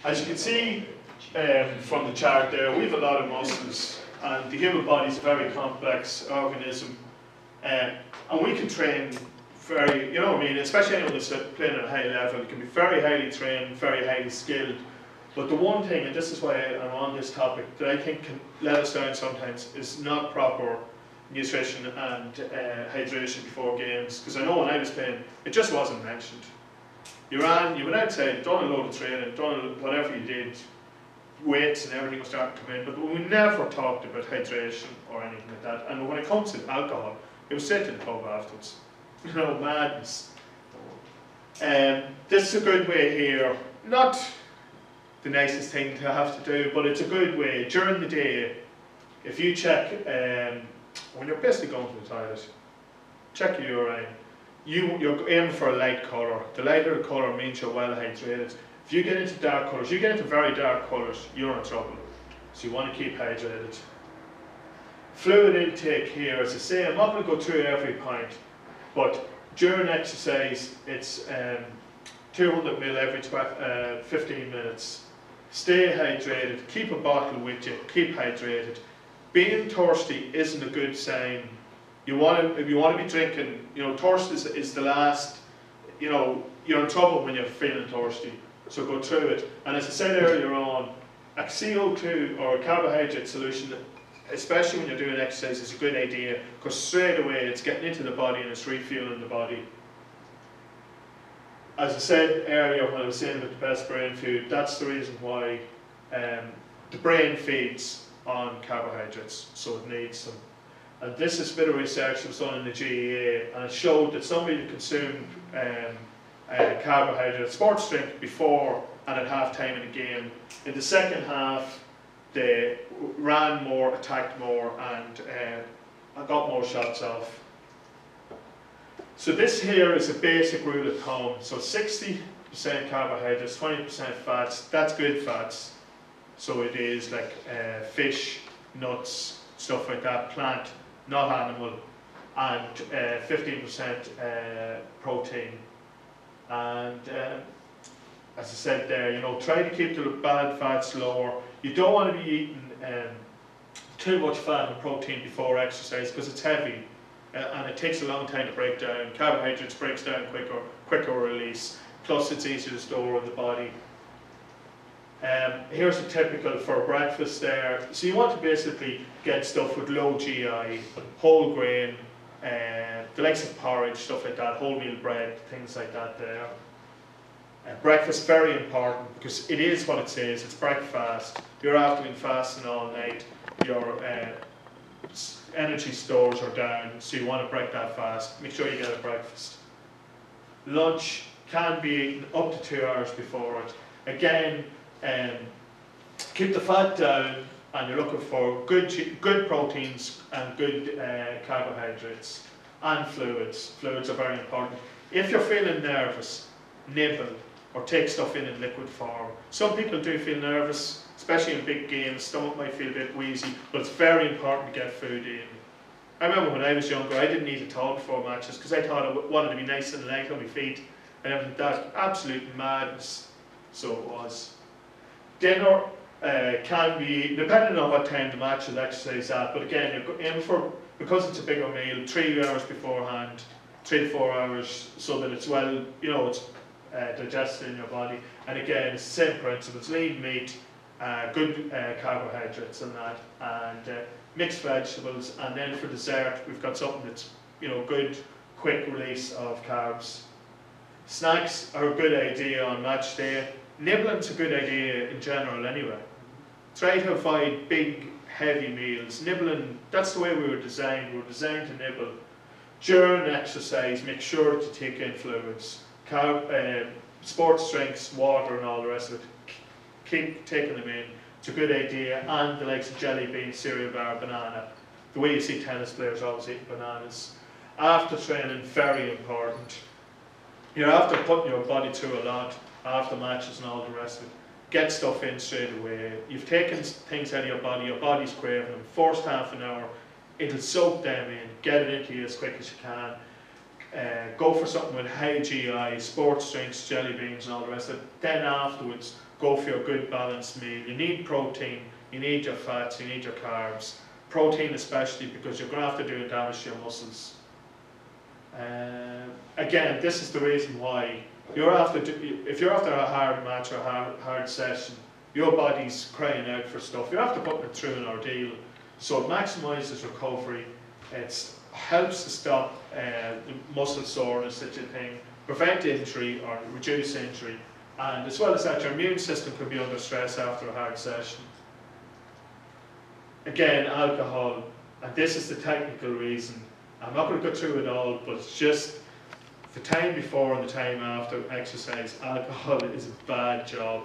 As you can see from the chart there, we have a lot of muscles, and the human body is a very complex organism, and we can train very, you know what I mean, especially anyone that's playing at a high level, it can be very highly trained, very highly skilled. But the one thing, and this is why I'm on this topic, that I think can let us down sometimes is not proper nutrition and hydration before games. Because I know when I was playing, it just wasn't mentioned. You went outside, done a load of training, done whatever you did, weights and everything was starting to come in, but we never talked about hydration or anything like that. And when it comes to alcohol, it was straight to the pub afterwards. You know, madness. This is a good way here, not the nicest thing to have to do, but it's a good way. During the day, if you check, when you're basically going to the toilet, check your urine. You're aiming for a light colour. The lighter the colour means you're well hydrated. If you get into dark colours, you get into very dark colours, you're in trouble. So you want to keep hydrated. Fluid intake here, as I say, I'm not going to go through every point, but during exercise, it's 200 ml every 15 minutes. Stay hydrated, keep a bottle with you, keep hydrated. Being thirsty isn't a good sign. If you want to be drinking, you know, thirst is the last, you know, you're in trouble when you're feeling thirsty. So go through it. And as I said earlier on, a CO2 or a carbohydrate solution, especially when you're doing exercise, is a good idea, because straight away it's getting into the body and it's refueling the body. As I said earlier when I was saying about the best brain food, that's the reason why the brain feeds on carbohydrates, so it needs them. And this is a bit of research that was done in the GEA, and it showed that somebody who consumed carbohydrate sports drink before and at half time in a game, in the second half they ran more, attacked more, and got more shots off. So this here is a basic rule of thumb. So 60% carbohydrates, 20% fats, that's good fats. So it is like fish, nuts, stuff like that, plant, not animal, and 15% protein. And as I said there, you know, try to keep the bad fats lower. You don't want to be eating too much fat and protein before exercise, because it's heavy and it takes a long time to break down. Carbohydrates breaks down quicker release, plus it's easier to store in the body. Here's a typical for breakfast there. So you want to basically get stuff with low GI, whole grain, the likes of porridge, stuff like that, wholemeal bread, things like that there. Breakfast, very important, because it is what it says, it's breakfast. You're after been fasting all night, your energy stores are down, so you want to break that fast. Make sure you get a breakfast. Lunch can be eaten up to 2 hours before it. Again, keep the fat down, and you're looking for good proteins and good carbohydrates and fluids. Fluids are very important. If you're feeling nervous, nibble or take stuff in liquid form. Some people do feel nervous, especially in big games. Stomach might feel a bit wheezy, but it's very important to get food in. I remember when I was younger, I didn't eat at all before matches because I thought I wanted to be nice and light on my feet and everything. That absolute madness. So it was. Dinner can be, depending on what time the match is exercise at, but again, you're aiming for, because it's a bigger meal, 3 hours beforehand, 3 to 4 hours, so that it's well, you know, it's digested in your body. And again, it's the same principles: lean meat, good carbohydrates and that, and mixed vegetables. And then for dessert, we've got something that's, you know, good, quick release of carbs. Snacks are a good idea on match day. Nibbling's a good idea in general anyway. Try to avoid big, heavy meals. Nibbling, that's the way we were designed. We were designed to nibble. During exercise, make sure to take in fluids. Sports drinks, water and all the rest of it. Keep taking them in. It's a good idea. And the likes of jelly bean, cereal bar, banana. The way you see tennis players always eat bananas. After training, very important. You're after putting your body through a lot after matches and all the rest of it. Get stuff in straight away. You've taken things out of your body's craving them. First half an hour, it'll soak them in. Get it into you as quick as you can. Go for something with high GI, sports drinks, jelly beans and all the rest of it. Then afterwards, go for your good balanced meal. You need protein, you need your fats, you need your carbs. Protein especially, because you're going to have to do damage to your muscles. Again, this is the reason why if you're after a hard match or a hard session, your body's crying out for stuff. You're after putting it through an ordeal. So it maximises recovery. It helps to stop muscle soreness, such a thing, prevent injury or reduce injury. And as well as that, your immune system could be under stress after a hard session. Again, alcohol, and this is the technical reason. I'm not going to go through it all, but it's just the time before and the time after exercise, alcohol is a bad job.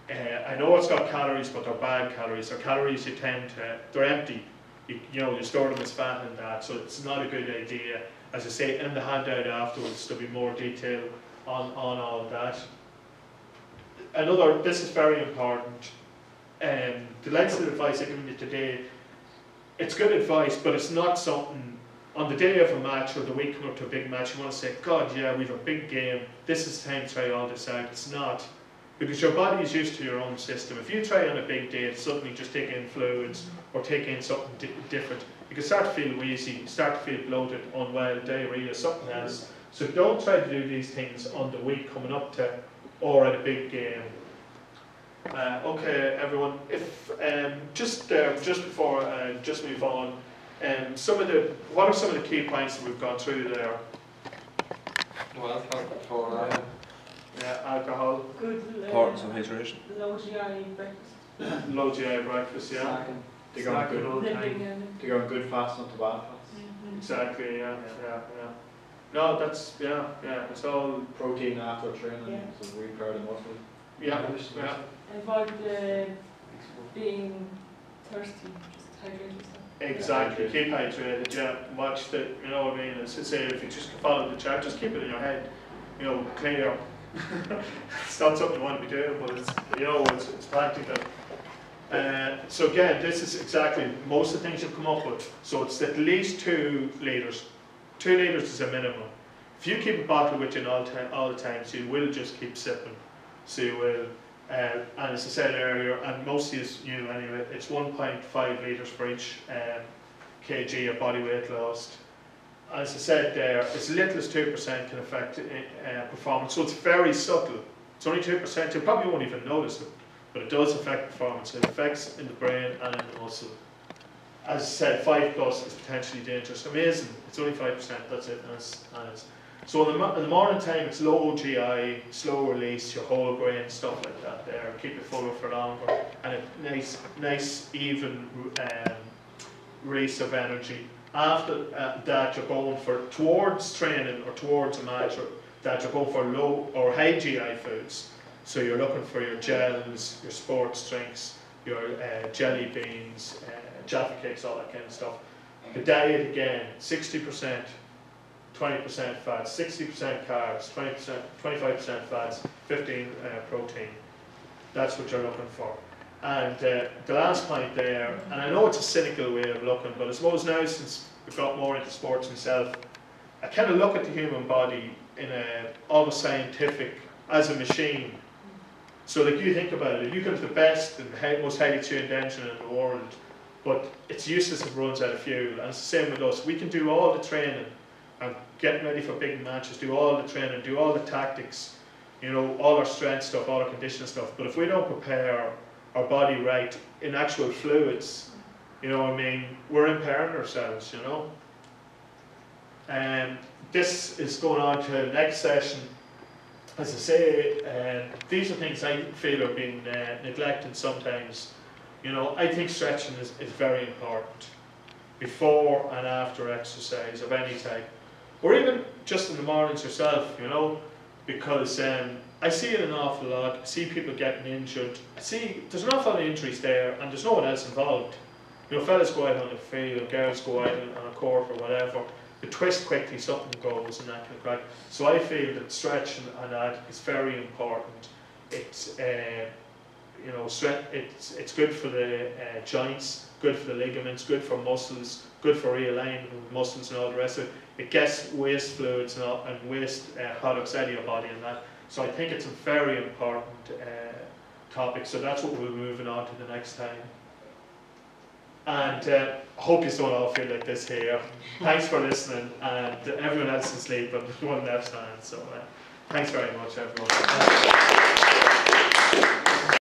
I know it's got calories, but they're bad calories. They're calories they're empty. You store them as fat and that, so it's not a good idea. As I say, in the handout afterwards, there'll be more detail on all of that. This is very important. The length of advice I'm giving you today, it's good advice, but it's not something on the day of a match or the week coming up to a big match you want to say, God, yeah, we've a big game, this is time to try all this out. It's not, because your body is used to your own system. If you try on a big day to suddenly just take in fluids or take in something different, you can start to feel wheezy, start to feel bloated, unwell, diarrhea, something else. So don't try to do these things on the week coming up to or at a big game. Okay, everyone. If just before just move on, what are some of the key points that we've gone through there? Well, alcohol. Good. Importance of hydration. Low GI breakfast. Low GI breakfast, yeah. To go on good fast, not too bad fast. Exactly, yeah. No, that's it's all protein after training, so repair the muscle. Yeah. Avoid being thirsty, just hydrate yourself. Exactly, keep hydrated, yeah. Watch the, you know what I mean? As I say, if you just follow the chart, just keep it in your head, clear. It's not something you want to be doing, but it's practical. So again, this is exactly most of the things you've come up with. So it's at least 2 litres. 2 litres is a minimum. If you keep a bottle with you all the time, so you will just keep sipping. So you will, and as I said earlier, and most of you anyway, it's 1.5 litres for each kg of body weight lost. As I said there, as little as 2% can affect performance, so it's very subtle. It's only 2%, you probably won't even notice it, but it does affect performance. It affects in the brain and in the muscle. As I said, 5+ is potentially dangerous. Amazing, it's only 5%, that's it. So in the morning time, it's low GI, slow release, your whole grain, stuff like that there. Keep it fuller for longer, and a nice even release of energy. After that, you're going towards training or towards a match, or that you're going for low or high GI foods. So you're looking for your gels, your sports drinks, your jelly beans, Jaffa cakes, all that kind of stuff. The diet again, 60%, 20% fats, 60% carbs, 25% fats, 15 protein. That's what you're looking for. And the last point there, and I know it's a cynical way of looking, but I suppose now since we've got more into sports myself, I kind of look at the human body in a almost scientific, as a machine. So like you think about it, you can have the best and most highly tuned engine in the world, but it's useless if it runs out of fuel. And it's the same with us. We can do all the training and get ready for big matches, do all the training, do all the tactics, all our strength stuff, all our conditioning stuff. But if we don't prepare our body right in actual fluids, we're impairing ourselves, And this is going on to the next session. As I say, these are things I feel are being neglected sometimes. I think stretching is very important before and after exercise of any type, or even just in the mornings yourself, because I see it an awful lot. I see people getting injured. I see there's an awful lot of injuries there, and there's no one else involved. Fellas go out on the field, girls go out on a court or whatever. They twist quickly, something goes, and that kind of crack. So I feel that stretching and that is very important. It's it's good for the joints, good for the ligaments, good for muscles, good for realigning of muscles and all the rest of it. It gets waste fluids and waste products out of your body and that. So I think it's very important to topic. So that's what we'll be moving on to the next time. And I hope you don't all feel like this here. Thanks for listening, and everyone else is sleeping, one left hand. So thanks very much, everyone.